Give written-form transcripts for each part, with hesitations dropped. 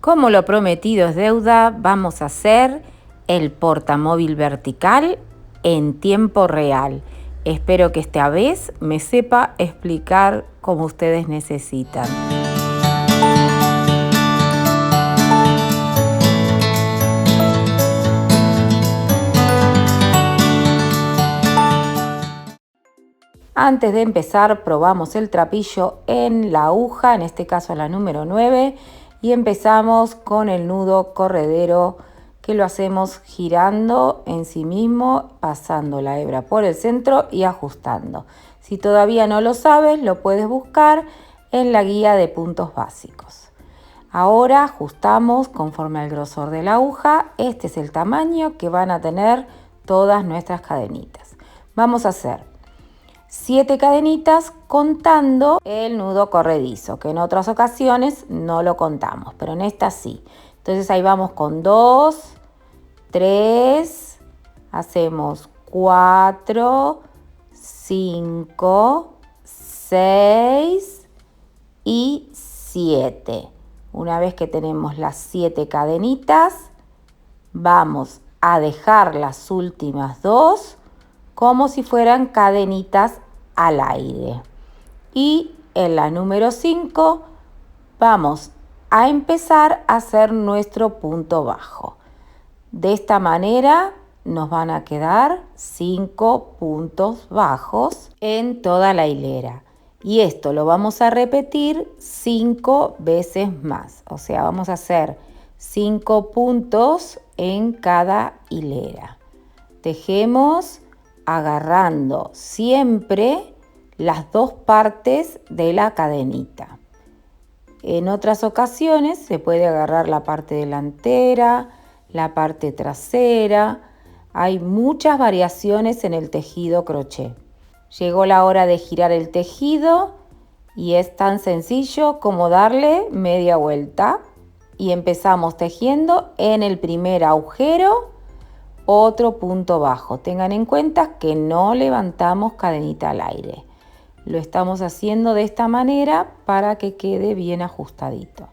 Como lo prometido es deuda, vamos a hacer el portamóvil vertical en tiempo real. Espero que esta vez me sepa explicar como ustedes necesitan. Antes de empezar, probamos el trapillo en la aguja, en este caso la número 9, y empezamos con el nudo corredero, que lo hacemos girando en sí mismo, pasando la hebra por el centro y ajustando. Si todavía no lo sabes, lo puedes buscar en la guía de puntos básicos. Ahora ajustamos conforme al grosor de la aguja. Este es el tamaño que van a tener todas nuestras cadenitas. Vamos a hacer 7 cadenitas contando el nudo corredizo, que en otras ocasiones no lo contamos, pero en esta sí. Entonces ahí vamos con 2, 3, hacemos 4, 5, 6 y 7. Una vez que tenemos las 7 cadenitas, vamos a dejar las últimas 2 como si fueran cadenitas al aire. Y en la número 5 vamos a empezar a hacer nuestro punto bajo. De esta manera nos van a quedar 5 puntos bajos en toda la hilera. Y esto lo vamos a repetir 5 veces más. O sea, vamos a hacer 5 puntos en cada hilera. Tejemos agarrando siempre las 2 partes de la cadenita. En otras ocasiones se puede agarrar la parte delantera, la parte trasera. Hay muchas variaciones en el tejido crochet. Llegó la hora de girar el tejido y es tan sencillo como darle media vuelta y empezamos tejiendo en el primer agujero otro punto bajo. Tengan en cuenta que no levantamos cadenita al aire. Lo estamos haciendo de esta manera para que quede bien ajustadito.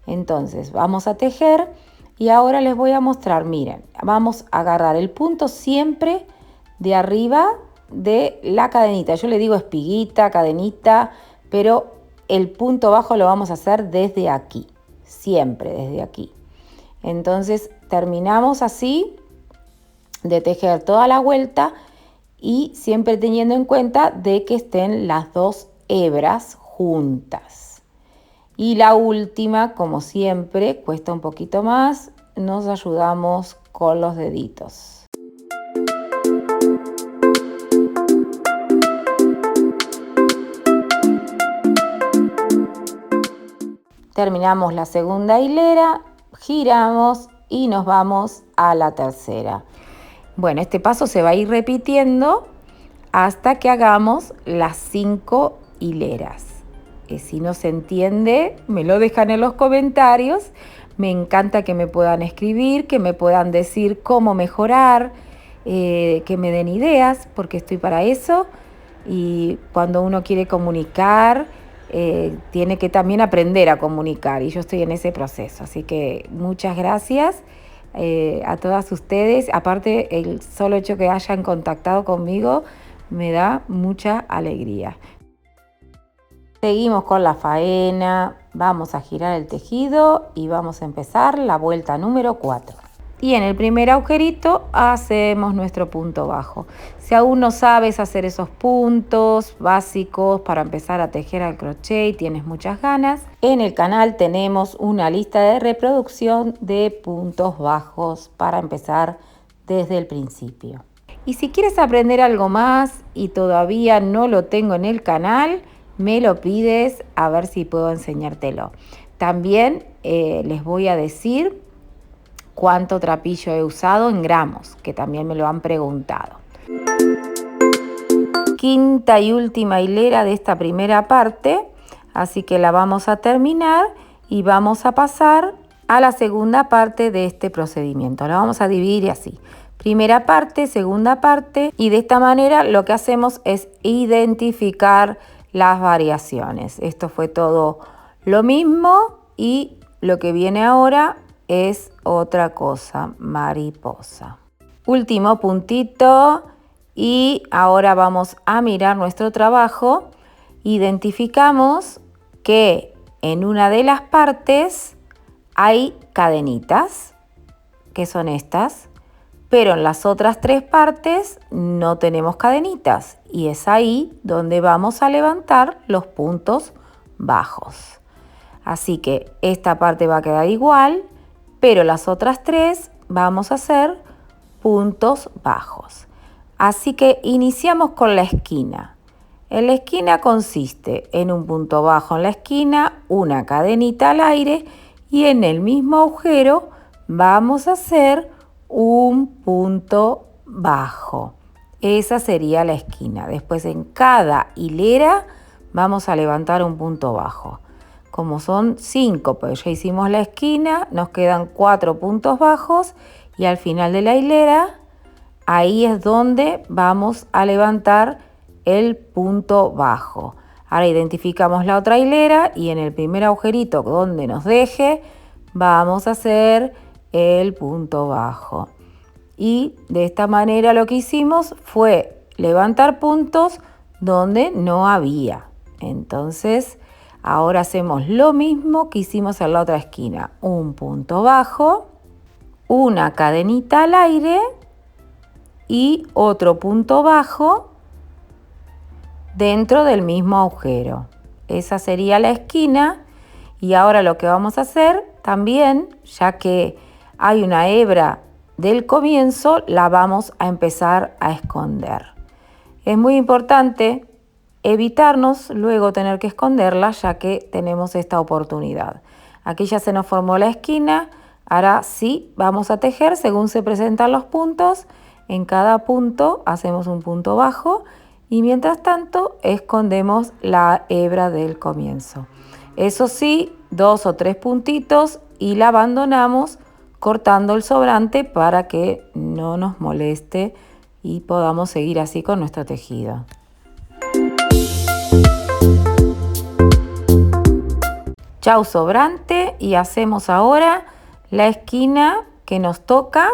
Entonces vamos a tejer y ahora les voy a mostrar, miren, vamos a agarrar el punto siempre de arriba de la cadenita. Yo le digo espiguita, cadenita, pero el punto bajo lo vamos a hacer desde aquí, siempre desde aquí. Entonces terminamos así de tejer toda la vuelta y siempre teniendo en cuenta de que estén las 2 hebras juntas. Y la última, como siempre, cuesta un poquito más, nos ayudamos con los deditos. Terminamos la segunda hilera, giramos y nos vamos a la tercera. Bueno, este paso se va a ir repitiendo hasta que hagamos las 5 hileras. Si no se entiende, me lo dejan en los comentarios. Me encanta que me puedan escribir, que me puedan decir cómo mejorar, que me den ideas, porque estoy para eso. Y cuando uno quiere comunicar, tiene que también aprender a comunicar. Y yo estoy en ese proceso. Así que muchas gracias a todas ustedes. Aparte, el solo hecho que hayan contactado conmigo me da mucha alegría. Seguimos con la faena, vamos a girar el tejido y vamos a empezar la vuelta número 4. Y en el primer agujerito hacemos nuestro punto bajo. Si aún no sabes hacer esos puntos básicos para empezar a tejer al crochet y tienes muchas ganas, en el canal tenemos una lista de reproducción de puntos bajos para empezar desde el principio. Y si quieres aprender algo más y todavía no lo tengo en el canal, me lo pides a ver si puedo enseñártelo. También les voy a decir cuánto trapillo he usado en gramos, que también me lo han preguntado. Quinta y última hilera de esta primera parte, así que la vamos a terminar y vamos a pasar a la segunda parte de este procedimiento. La vamos a dividir así. Primera parte, segunda parte, y de esta manera lo que hacemos es identificar las variaciones. Esto fue todo lo mismo y lo que viene ahora es otra cosa, mariposa. Último puntito y ahora vamos a mirar nuestro trabajo. Identificamos que en una de las partes hay cadenitas, que son estas, pero en las otras 3 partes no tenemos cadenitas y es ahí donde vamos a levantar los puntos bajos. Así que esta parte va a quedar igual, pero las otras 3 vamos a hacer puntos bajos. Así que iniciamos con la esquina. En la esquina consiste en un punto bajo en la esquina, una cadenita al aire y en el mismo agujero vamos a hacer un punto bajo. Esa sería la esquina. Después en cada hilera vamos a levantar un punto bajo. Como son 5, pues ya hicimos la esquina, nos quedan 4 puntos bajos y al final de la hilera, ahí es donde vamos a levantar el punto bajo. Ahora identificamos la otra hilera y en el primer agujerito donde nos deje, vamos a hacer el punto bajo. Y de esta manera lo que hicimos fue levantar puntos donde no había. Entonces, ahora hacemos lo mismo que hicimos en la otra esquina. Un punto bajo, una cadenita al aire y otro punto bajo dentro del mismo agujero. Esa sería la esquina y ahora lo que vamos a hacer también, ya que hay una hebra del comienzo, la vamos a empezar a esconder. Es muy importante evitarnos luego tener que esconderla, ya que tenemos esta oportunidad. Aquí ya se nos formó la esquina, ahora sí vamos a tejer según se presentan los puntos. En cada punto hacemos un punto bajo y mientras tanto escondemos la hebra del comienzo. Eso sí, 2 o 3 puntitos y la abandonamos cortando el sobrante para que no nos moleste y podamos seguir así con nuestro tejido. Chau sobrante y hacemos ahora la esquina que nos toca,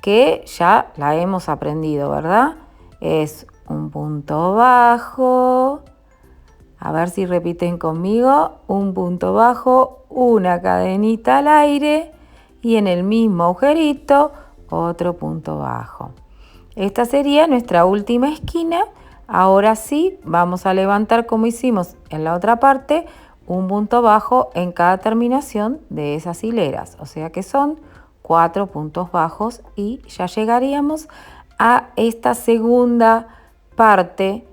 que ya la hemos aprendido, ¿verdad? Es un punto bajo, a ver si repiten conmigo, un punto bajo, una cadenita al aire y en el mismo agujerito otro punto bajo. Esta sería nuestra última esquina. Ahora sí vamos a levantar como hicimos en la otra parte un punto bajo en cada terminación de esas hileras, o sea que son 4 puntos bajos y ya llegaríamos a esta segunda parte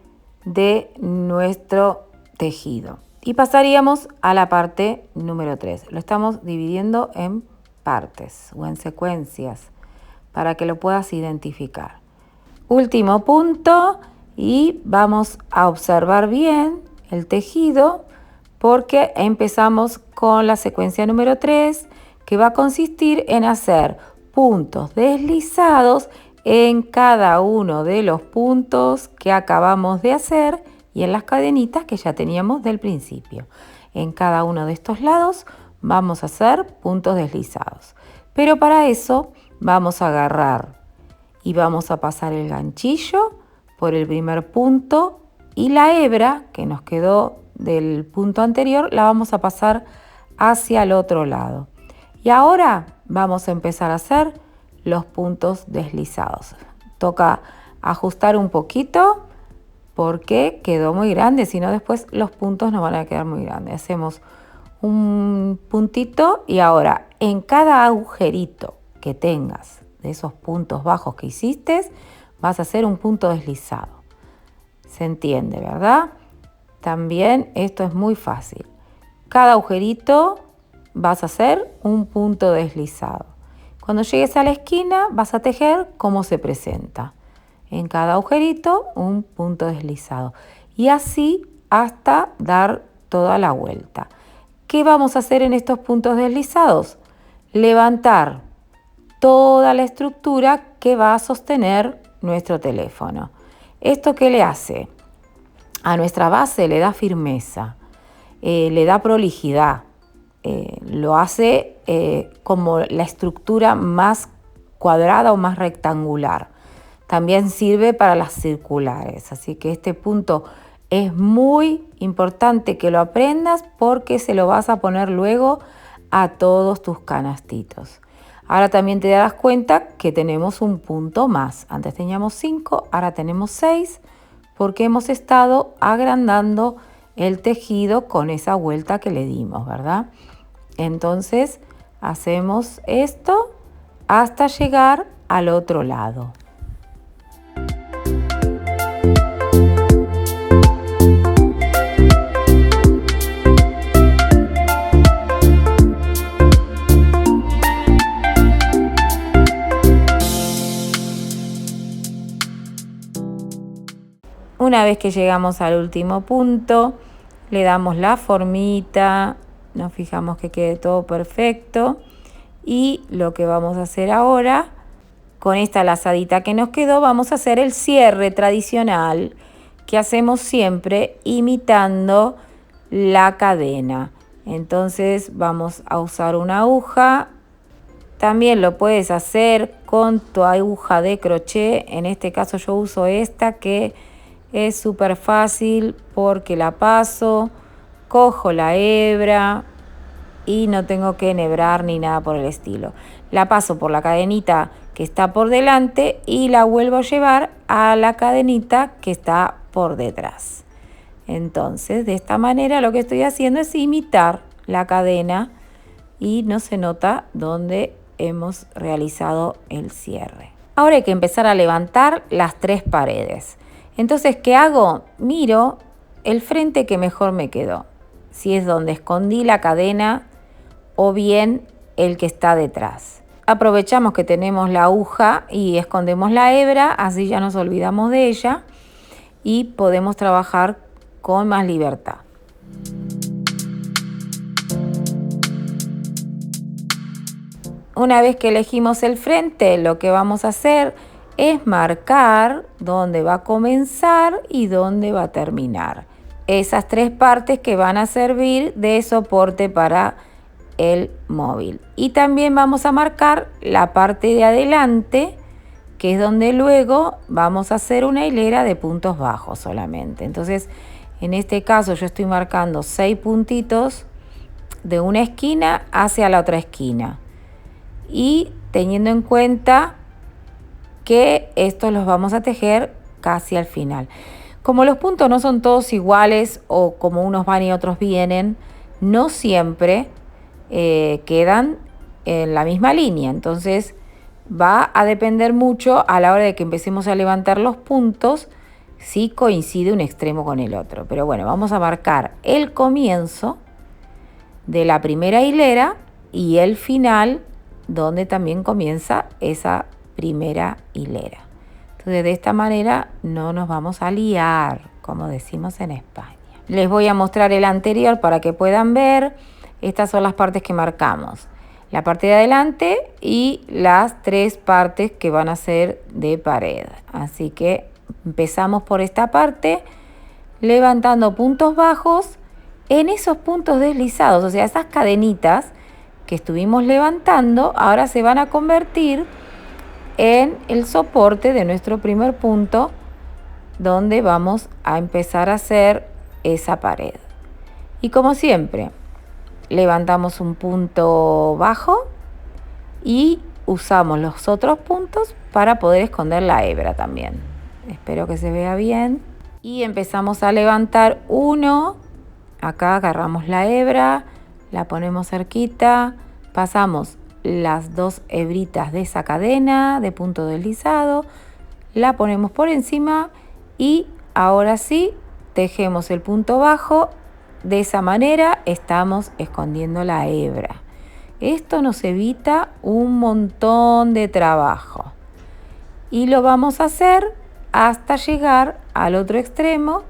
de nuestro tejido y pasaríamos a la parte número 3. Lo estamos dividiendo en partes o en secuencias para que lo puedas identificar. Último punto y vamos a observar bien el tejido porque empezamos con la secuencia número 3, que va a consistir en hacer puntos deslizados en cada uno de los puntos que acabamos de hacer y en las cadenitas que ya teníamos del principio. En cada uno de estos lados vamos a hacer puntos deslizados. Pero para eso vamos a agarrar y vamos a pasar el ganchillo por el primer punto y la hebra que nos quedó del punto anterior la vamos a pasar hacia el otro lado. Y ahora vamos a empezar a hacer los puntos deslizados. Toca ajustar un poquito porque quedó muy grande, si no después los puntos nos van a quedar muy grandes. Hacemos un puntito y ahora en cada agujerito que tengas de esos puntos bajos que hiciste, vas a hacer un punto deslizado. ¿Se entiende, verdad? También esto es muy fácil. Cada agujerito vas a hacer un punto deslizado. Cuando llegues a la esquina vas a tejer como se presenta. En cada agujerito un punto deslizado. Y así hasta dar toda la vuelta. ¿Qué vamos a hacer en estos puntos deslizados? Levantar toda la estructura que va a sostener nuestro teléfono. ¿Esto qué le hace? A nuestra base le da firmeza, le da prolijidad. lo hace como la estructura más cuadrada o más rectangular. También sirve para las circulares, así que este punto es muy importante que lo aprendas porque se lo vas a poner luego a todos tus canastitos. Ahora también te das cuenta que tenemos un punto más. Antes teníamos 5, ahora tenemos 6 porque hemos estado agrandando el tejido con esa vuelta que le dimos, ¿verdad? Entonces hacemos esto hasta llegar al otro lado. Una vez que llegamos al último punto, le damos la formita, nos fijamos que quede todo perfecto y lo que vamos a hacer ahora, con esta lazadita que nos quedó, vamos a hacer el cierre tradicional que hacemos siempre imitando la cadena. Entonces vamos a usar una aguja. También lo puedes hacer con tu aguja de crochet. En este caso yo uso esta que es súper fácil porque la paso, cojo la hebra y no tengo que enhebrar ni nada por el estilo. La paso por la cadenita que está por delante y la vuelvo a llevar a la cadenita que está por detrás. Entonces, de esta manera lo que estoy haciendo es imitar la cadena y no se nota dónde hemos realizado el cierre. Ahora hay que empezar a levantar las 3 paredes. Entonces, ¿qué hago? Miro el frente que mejor me quedó. Si es donde escondí la cadena o bien el que está detrás. Aprovechamos que tenemos la aguja y escondemos la hebra, así ya nos olvidamos de ella y podemos trabajar con más libertad. Una vez que elegimos el frente, lo que vamos a hacer es marcar dónde va a comenzar y dónde va a terminar. Esas 3 partes que van a servir de soporte para el móvil. Y también vamos a marcar la parte de adelante, que es donde luego vamos a hacer una hilera de puntos bajos solamente. Entonces, en este caso yo estoy marcando 6 puntitos de una esquina hacia la otra esquina. Y teniendo en cuenta que estos los vamos a tejer casi al final. Como los puntos no son todos iguales o como unos van y otros vienen, no siempre quedan en la misma línea. Entonces va a depender mucho a la hora de que empecemos a levantar los puntos si coincide un extremo con el otro. Pero bueno, vamos a marcar el comienzo de la primera hilera y el final donde también comienza esa primera hilera. Entonces de esta manera no nos vamos a liar, como decimos en España. Les voy a mostrar el anterior para que puedan ver. Estas son las partes que marcamos. La parte de adelante y las 3 partes que van a ser de pared. Así que empezamos por esta parte, levantando puntos bajos en esos puntos deslizados. O sea, esas cadenitas que estuvimos levantando ahora se van a convertir en el soporte de nuestro primer punto donde vamos a empezar a hacer esa pared. Y como siempre, levantamos un punto bajo y usamos los otros puntos para poder esconder la hebra también. Espero que se vea bien. Y empezamos a levantar uno. Acá agarramos la hebra, la ponemos cerquita, pasamos las 2 hebritas de esa cadena de punto deslizado, la ponemos por encima y ahora sí tejemos el punto bajo. De esa manera estamos escondiendo la hebra. Esto nos evita un montón de trabajo. Y lo vamos a hacer hasta llegar al otro extremo.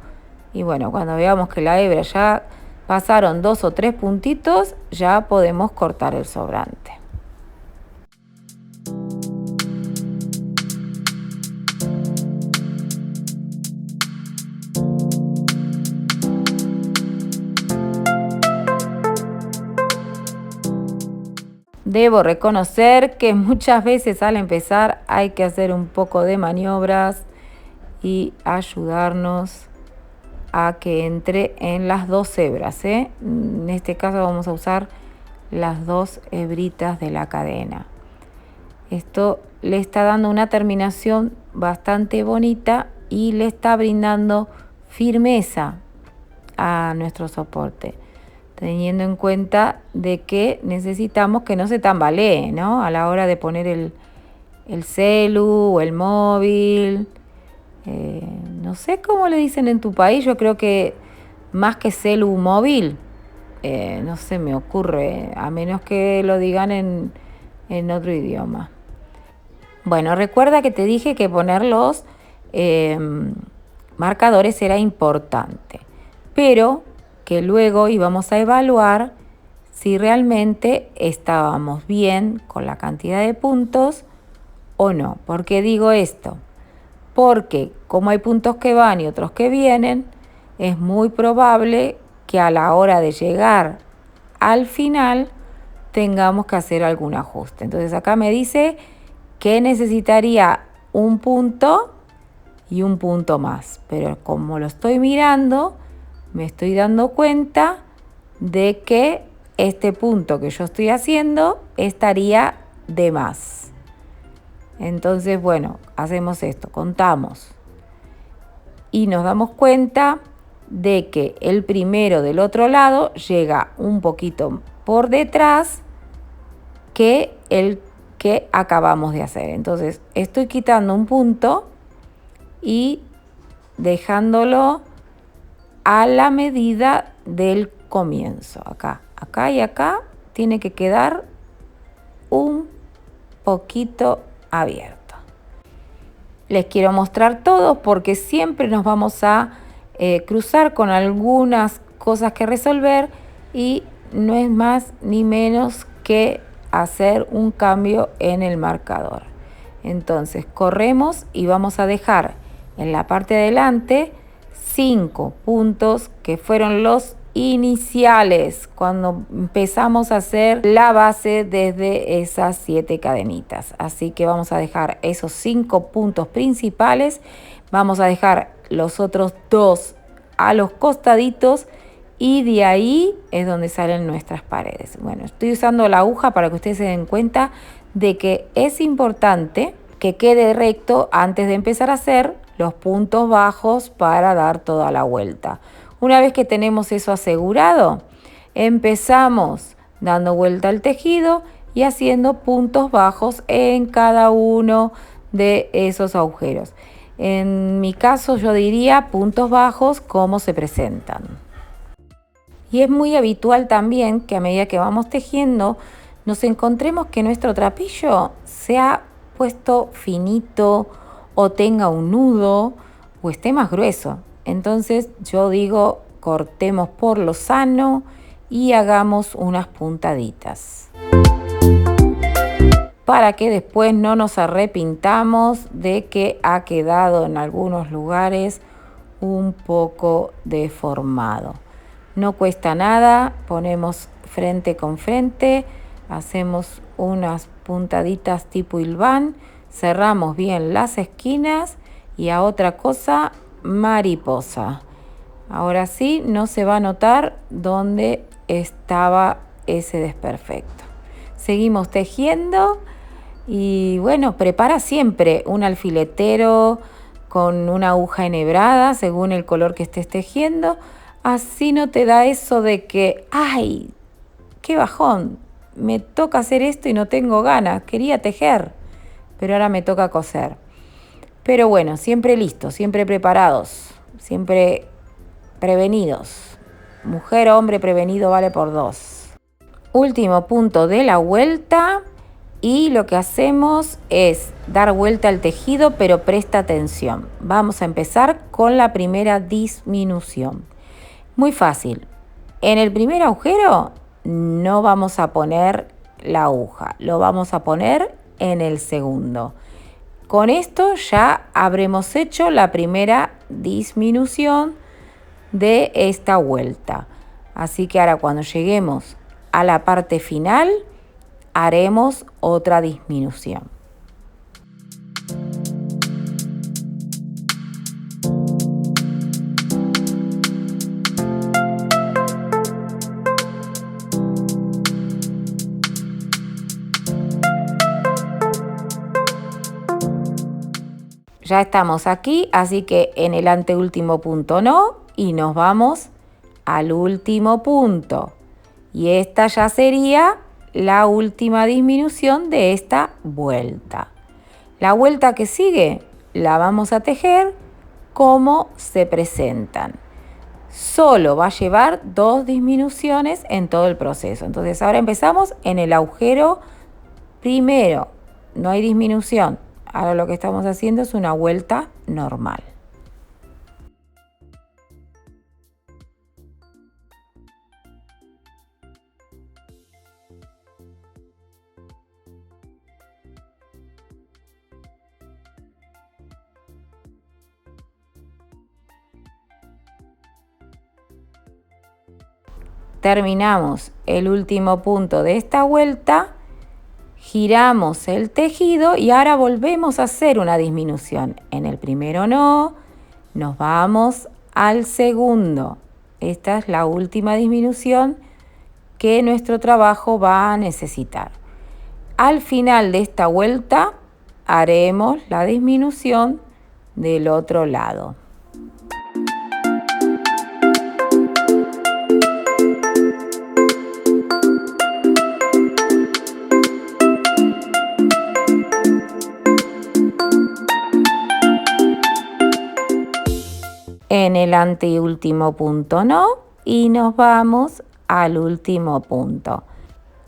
Y bueno, cuando veamos que la hebra ya pasaron 2 o 3 puntitos, ya podemos cortar el sobrante. Debo reconocer que muchas veces al empezar hay que hacer un poco de maniobras y ayudarnos a que entre en las 2 hebras, ¿eh? En este caso vamos a usar las 2 hebritas de la cadena. Esto le está dando una terminación bastante bonita y le está brindando firmeza a nuestro soporte, teniendo en cuenta de que necesitamos que no se tambalee, ¿no? A la hora de poner el celu o el móvil. No sé cómo le dicen en tu país, yo creo que más que celu móvil, no se me ocurre, a menos que lo digan en otro idioma. Bueno, recuerda que te dije que poner los marcadores era importante, pero que luego íbamos a evaluar si realmente estábamos bien con la cantidad de puntos o no. ¿Por qué digo esto? Porque como hay puntos que van y otros que vienen, es muy probable que a la hora de llegar al final tengamos que hacer algún ajuste. Entonces acá me dice que necesitaría un punto y un punto más, pero como lo estoy mirando, me estoy dando cuenta de que este punto que yo estoy haciendo estaría de más. Entonces, bueno, hacemos esto, contamos y nos damos cuenta de que el primero del otro lado llega un poquito por detrás que el que acabamos de hacer. Entonces, estoy quitando un punto y dejándolo a la medida del comienzo. Acá y acá tiene que quedar un poquito abierto. Les quiero mostrar todo porque siempre nos vamos a cruzar con algunas cosas que resolver y no es más ni menos que hacer un cambio en el marcador. Entonces corremos y vamos a dejar en la parte de adelante 5 puntos que fueron los iniciales cuando empezamos a hacer la base desde esas 7 cadenitas. Así que vamos a dejar esos 5 puntos principales, vamos a dejar los otros 2 a los costaditos y de ahí es donde salen nuestras paredes. Bueno, estoy usando la aguja para que ustedes se den cuenta de que es importante que quede recto antes de empezar a hacer los puntos bajos para dar toda la vuelta. Una vez que tenemos eso asegurado, empezamos dando vuelta al tejido y haciendo puntos bajos en cada uno de esos agujeros. En mi caso yo diría puntos bajos como se presentan. Y es muy habitual también que a medida que vamos tejiendo nos encontremos que nuestro trapillo se ha puesto finito o tenga un nudo o esté más grueso. Entonces yo digo, cortemos por lo sano y hagamos unas puntaditas para que después no nos arrepintamos de que ha quedado en algunos lugares un poco deformado. No cuesta nada, ponemos frente con frente, hacemos unas puntaditas tipo hilván, cerramos bien las esquinas y a otra cosa, mariposa. Ahora sí, no se va a notar dónde estaba ese desperfecto. Seguimos tejiendo y bueno, prepara siempre un alfiletero con una aguja enhebrada según el color que estés tejiendo. Así no te da eso de que, ¡ay, qué bajón! Me toca hacer esto y no tengo ganas, quería tejer, pero ahora me toca coser. Pero bueno, siempre listos, siempre preparados, siempre prevenidos. Mujer o hombre prevenido vale por 2. Último punto de la vuelta y lo que hacemos es dar vuelta al tejido, pero presta atención. Vamos a empezar con la primera disminución. Muy fácil. En el primer agujero no vamos a poner la aguja, lo vamos a poner en el segundo. Con esto ya habremos hecho la primera disminución de esta vuelta. Así que ahora cuando lleguemos a la parte final, haremos otra disminución. Ya estamos aquí, así que en el anteúltimo punto no, y nos vamos al último punto. Y esta ya sería la última disminución de esta vuelta. La vuelta que sigue la vamos a tejer como se presentan. Solo va a llevar 2 disminuciones en todo el proceso. Entonces ahora empezamos en el agujero primero. No hay disminución. Ahora lo que estamos haciendo es una vuelta normal. Terminamos el último punto de esta vuelta, giramos el tejido y ahora volvemos a hacer una disminución. En el primero no, nos vamos al segundo. Esta es la última disminución que nuestro trabajo va a necesitar. Al final de esta vuelta haremos la disminución del otro lado. En el anteúltimo punto no, y nos vamos al último punto.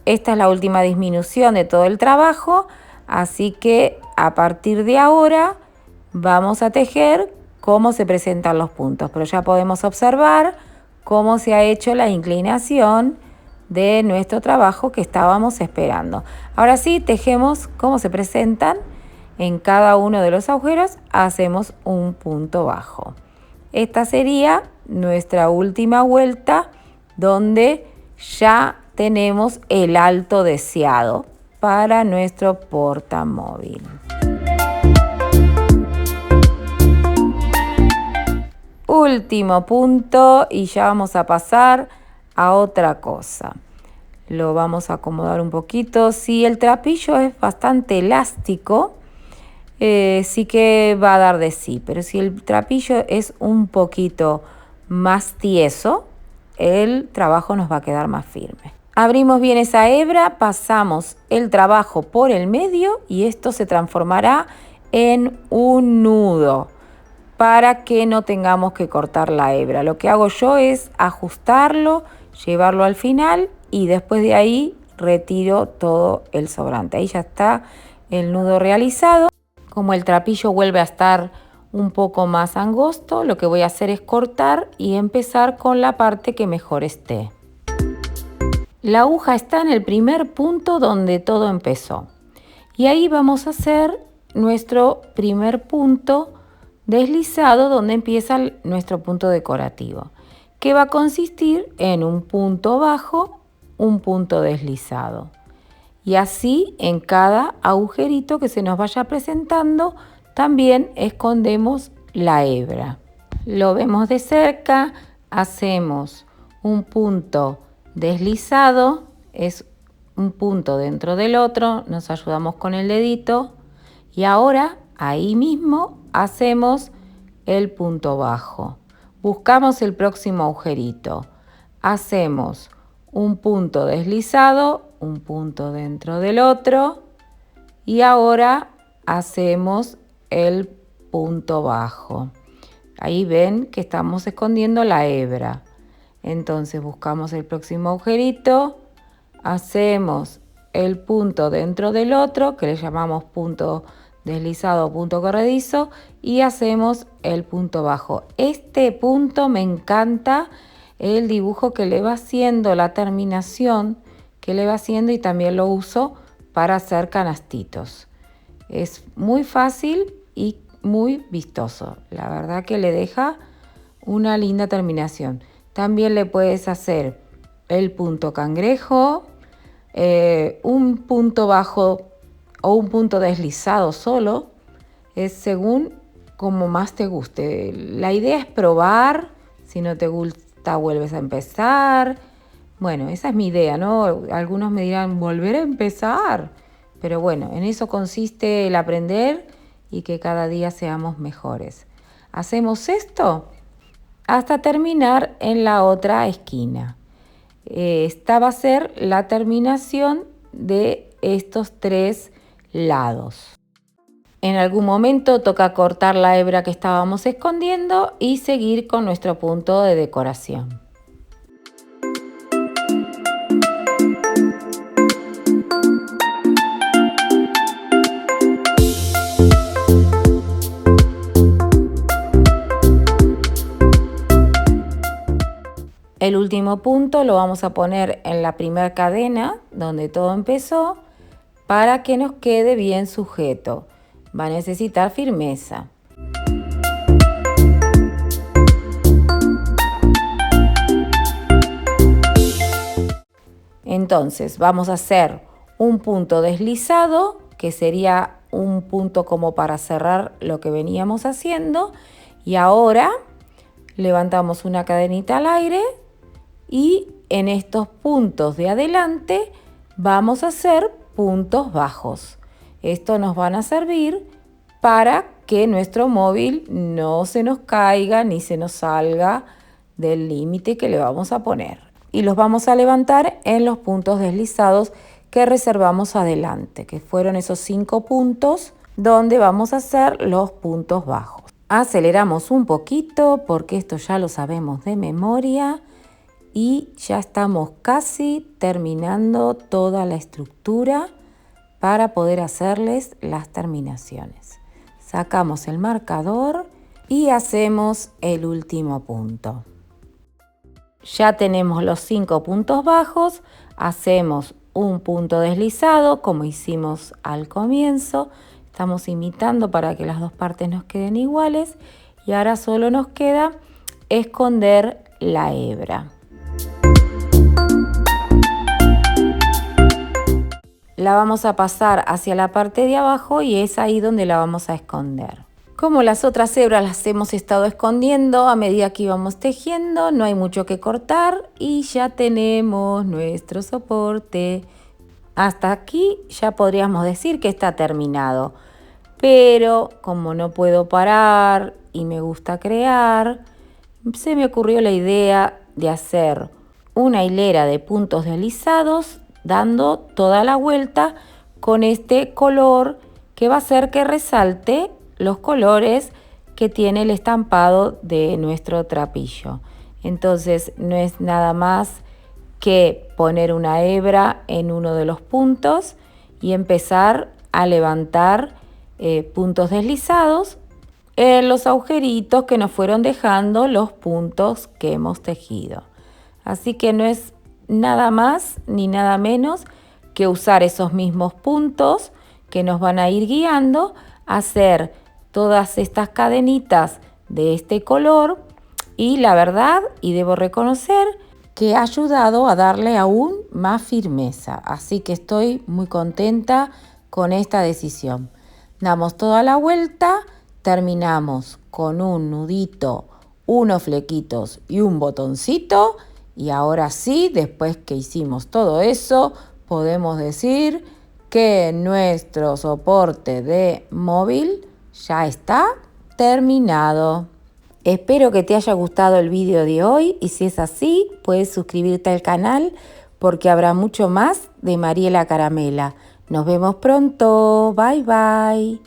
Esta es la última disminución de todo el trabajo, así que a partir de ahora vamos a tejer cómo se presentan los puntos, pero ya podemos observar cómo se ha hecho la inclinación de nuestro trabajo que estábamos esperando. Ahora sí, tejemos cómo se presentan. En cada uno de los agujeros hacemos un punto bajo. Esta sería nuestra última vuelta donde ya tenemos el alto deseado para nuestro portamóvil. Último punto y ya vamos a pasar a otra cosa. Lo vamos a acomodar un poquito. Si el trapillo es bastante elástico, sí que va a dar de sí, pero si el trapillo es un poquito más tieso, el trabajo nos va a quedar más firme. Abrimos bien esa hebra, pasamos el trabajo por el medio y esto se transformará en un nudo para que no tengamos que cortar la hebra. Lo que hago yo es ajustarlo, llevarlo al final y después de ahí retiro todo el sobrante. Ahí ya está el nudo realizado. Como el trapillo vuelve a estar un poco más angosto, lo que voy a hacer es cortar y empezar con la parte que mejor esté. La aguja está en el primer punto donde todo empezó. Y ahí vamos a hacer nuestro primer punto deslizado donde empieza nuestro punto decorativo, que va a consistir en un punto bajo, un punto deslizado. Y así en cada agujerito que se nos vaya presentando también escondemos la hebra. Lo vemos de cerca, hacemos un punto deslizado, es un punto dentro del otro, nos ayudamos con el dedito y ahora ahí mismo hacemos el punto bajo. Buscamos el próximo agujerito, hacemos un punto deslizado, un punto dentro del otro y ahora hacemos el punto bajo. Ahí ven que estamos escondiendo la hebra. Entonces buscamos el próximo agujerito, hacemos el punto dentro del otro, que le llamamos punto deslizado o punto corredizo, y hacemos el punto bajo. Este punto me encanta el dibujo que le va haciendo, la terminación que le va haciendo, y también lo uso para hacer canastitos. Es muy fácil y muy vistoso. La verdad que le deja una linda terminación. También le puedes hacer el punto cangrejo, un punto bajo o un punto deslizado solo, es según como más te guste. La idea es probar, si no te gusta vuelves a empezar. Bueno, esa es mi idea, ¿no? Algunos me dirán, volver a empezar. Pero bueno, en eso consiste el aprender y que cada día seamos mejores. Hacemos esto hasta terminar en la otra esquina. Esta va a ser la terminación de estos 3 lados. En algún momento toca cortar la hebra que estábamos escondiendo y seguir con nuestro punto de decoración. El último punto lo vamos a poner en la primera cadena donde todo empezó para que nos quede bien sujeto. Va a necesitar firmeza. Entonces vamos a hacer un punto deslizado, que sería un punto como para cerrar lo que veníamos haciendo. Y ahora levantamos una cadenita al aire y en estos puntos de adelante vamos a hacer puntos bajos. Esto nos van a servir para que nuestro móvil no se nos caiga ni se nos salga del límite que le vamos a poner. Y los vamos a levantar en los puntos deslizados que reservamos adelante, que fueron esos 5 puntos donde vamos a hacer los puntos bajos. Aceleramos un poquito porque esto ya lo sabemos de memoria y ya estamos casi terminando toda la estructura para poder hacerles las terminaciones. Sacamos el marcador y hacemos el último punto. Ya tenemos los 5 puntos bajos, hacemos un punto deslizado como hicimos al comienzo. Estamos imitando para que las dos partes nos queden iguales y ahora solo nos queda esconder la hebra. La vamos a pasar hacia la parte de abajo y es ahí donde la vamos a esconder. Como las otras hebras las hemos estado escondiendo a medida que íbamos tejiendo, no hay mucho que cortar y ya tenemos nuestro soporte. Hasta aquí ya podríamos decir que está terminado, pero como no puedo parar y me gusta crear, se me ocurrió la idea de hacer una hilera de puntos deslizados dando toda la vuelta con este color que va a hacer que resalte los colores que tiene el estampado de nuestro trapillo. Entonces no es nada más que poner una hebra en uno de los puntos y empezar a levantar puntos deslizados en los agujeritos que nos fueron dejando los puntos que hemos tejido. Así que no es nada más ni nada menos que usar esos mismos puntos que nos van a ir guiando a hacer todas estas cadenitas de este color y la verdad, y debo reconocer, que ha ayudado a darle aún más firmeza. Así que estoy muy contenta con esta decisión. Damos toda la vuelta, terminamos con un nudito, unos flequitos y un botoncito. Y ahora sí, después que hicimos todo eso, podemos decir que nuestro soporte de móvil ya está terminado. Espero que te haya gustado el vídeo de hoy y si es así, puedes suscribirte al canal porque habrá mucho más de Mariela Caramela. Nos vemos pronto. Bye bye.